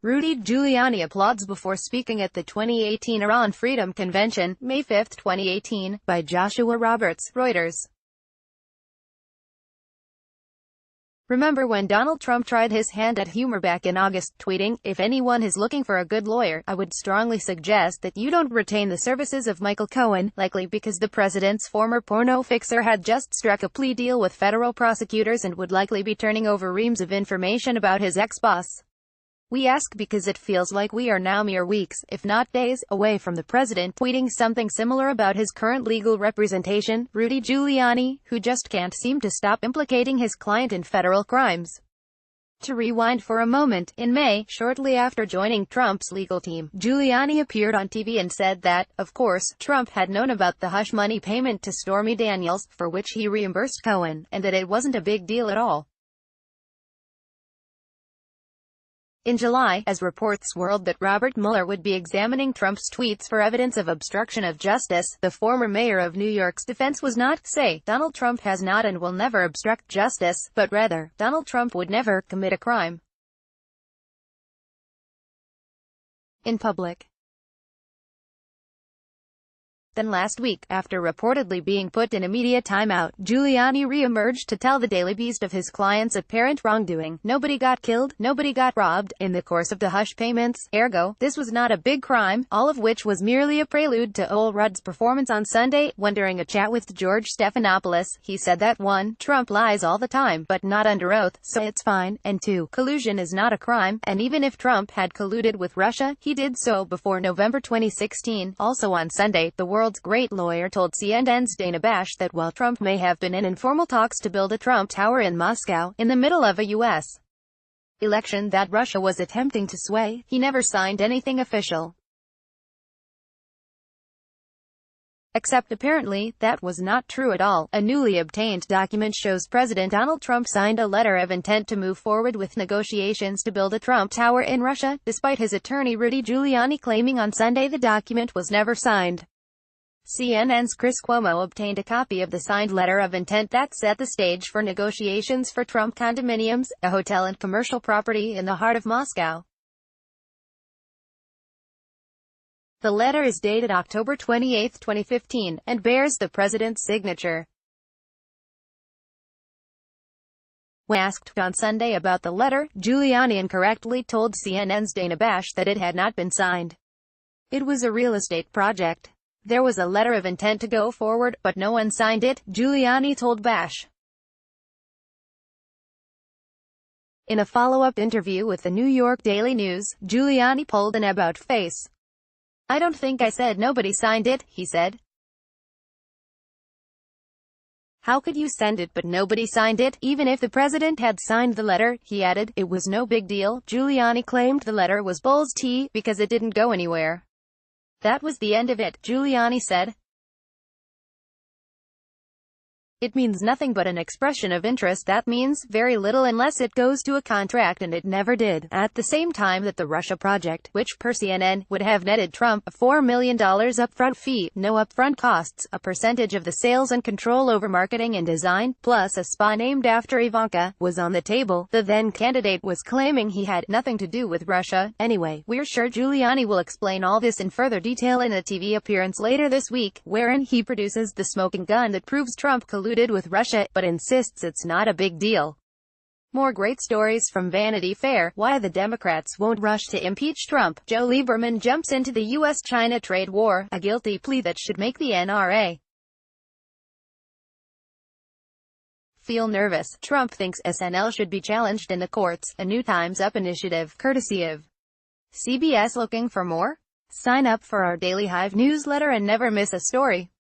Rudy Giuliani applauds before speaking at the 2018 Iran Freedom Convention, May 5, 2018, by Joshua Roberts, Reuters. Remember when Donald Trump tried his hand at humor back in August, tweeting, "If anyone is looking for a good lawyer, I would strongly suggest that you don't retain the services of Michael Cohen," likely because the president's former porno fixer had just struck a plea deal with federal prosecutors and would likely be turning over reams of information about his ex-boss. We ask because it feels like we are now mere weeks, if not days, away from the president tweeting something similar about his current legal representation, Rudy Giuliani, who just can't seem to stop implicating his client in federal crimes. To rewind for a moment, in May, shortly after joining Trump's legal team, Giuliani appeared on TV and said that, of course, Trump had known about the hush money payment to Stormy Daniels, for which he reimbursed Cohen, and that it wasn't a big deal at all. In July, as reports swirled that Robert Mueller would be examining Trump's tweets for evidence of obstruction of justice, the former mayor of New York's defense was not, say, Donald Trump has not and will never obstruct justice, but rather, Donald Trump would never commit a crime in public. Then last week, after reportedly being put in a media timeout, Giuliani re-emerged to tell the Daily Beast of his client's apparent wrongdoing. Nobody got killed, nobody got robbed, in the course of the hush payments, ergo, this was not a big crime, all of which was merely a prelude to Ol Rudd's performance on Sunday, when during a chat with George Stephanopoulos, he said that 1. Trump lies all the time, but not under oath, so it's fine, and 2. Collusion is not a crime, and even if Trump had colluded with Russia, he did so before November 2016. Also on Sunday, the world's great lawyer told CNN's Dana Bash that while Trump may have been in informal talks to build a Trump Tower in Moscow, in the middle of a U.S. election that Russia was attempting to sway, he never signed anything official. Except apparently, that was not true at all. A newly obtained document shows President Donald Trump signed a letter of intent to move forward with negotiations to build a Trump Tower in Russia, despite his attorney Rudy Giuliani claiming on Sunday the document was never signed. CNN's Chris Cuomo obtained a copy of the signed letter of intent that set the stage for negotiations for Trump condominiums, a hotel and commercial property in the heart of Moscow. The letter is dated October 28, 2015, and bears the president's signature. When asked on Sunday about the letter, Giuliani incorrectly told CNN's Dana Bash that it had not been signed. It was a real estate project. There was a letter of intent to go forward, but no one signed it, Giuliani told Bash. In a follow-up interview with the New York Daily News, Giuliani pulled an about-face. "I don't think I said nobody signed it," he said. "How could you send it but nobody signed it? Even if the president had signed the letter," he added, "it was no big deal." Giuliani claimed the letter was bull's tea, because it didn't go anywhere. "That was the end of it," Giuliani said. "It means nothing but an expression of interest that means very little unless it goes to a contract, and it never did." At the same time that the Russia project, which per CNN, would have netted Trump a $4 million upfront fee, no upfront costs, a percentage of the sales and control over marketing and design, plus a spa named after Ivanka, was on the table, the then candidate was claiming he had nothing to do with Russia. Anyway, we're sure Giuliani will explain all this in further detail in a TV appearance later this week, wherein he produces the smoking gun that proves Trump colluded with Russia, but insists it's not a big deal. More great stories from Vanity Fair. Why the Democrats won't rush to impeach Trump. Joe Lieberman jumps into the U.S.-China trade war, a guilty plea that should make the NRA feel nervous. Trump thinks SNL should be challenged in the courts, a New Times Up initiative, courtesy of CBS. Looking for more? Sign up for our Daily Hive newsletter and never miss a story.